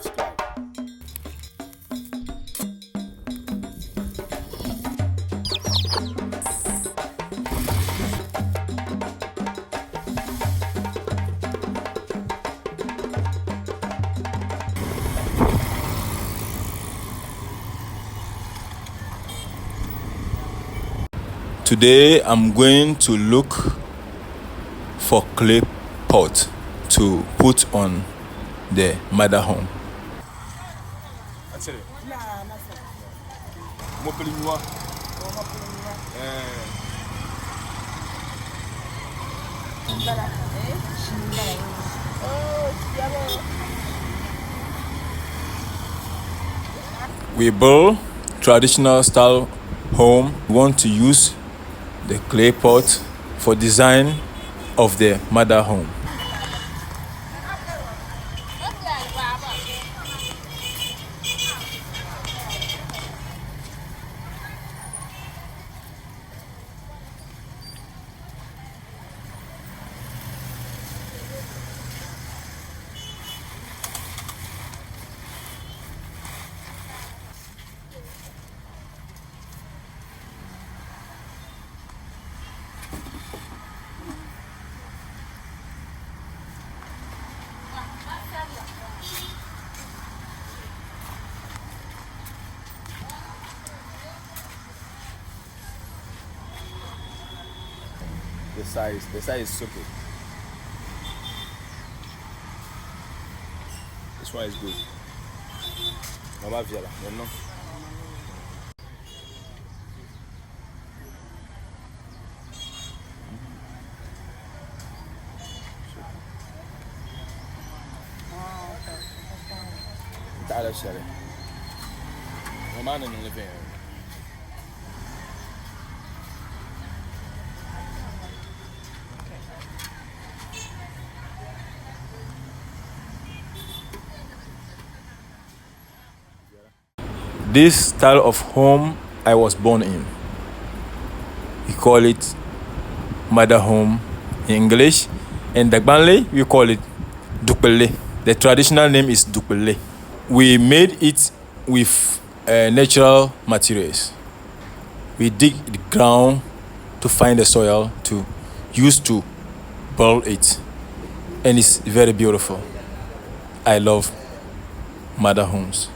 subscribe. Today I'm going to look for clay pot to put on the motherhome. We build traditional style home. We want to use the clay pot for design of the mother home. The size is so good. This one is good. Mama Viala, you know. تعال شاري. وما أنا اللي فين. This style of home I was born in. We call it mother home in English. In Dagbanle, we call it Dupele. The traditional name is Dupele. We made it with natural materials. We dig the ground to find the soil to use to build it. And it's very beautiful. I love mother homes.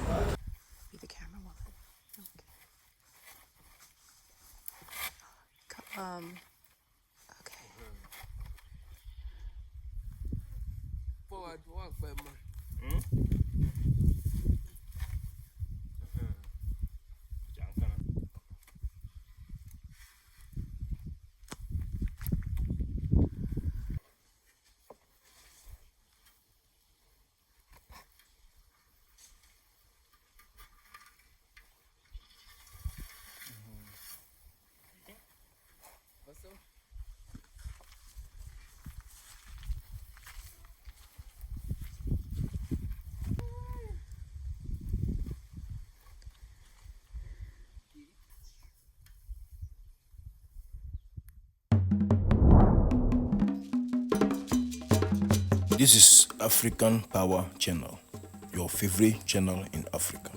Okay. Forward walk by man. This is African Power Channel, your favorite channel in Africa.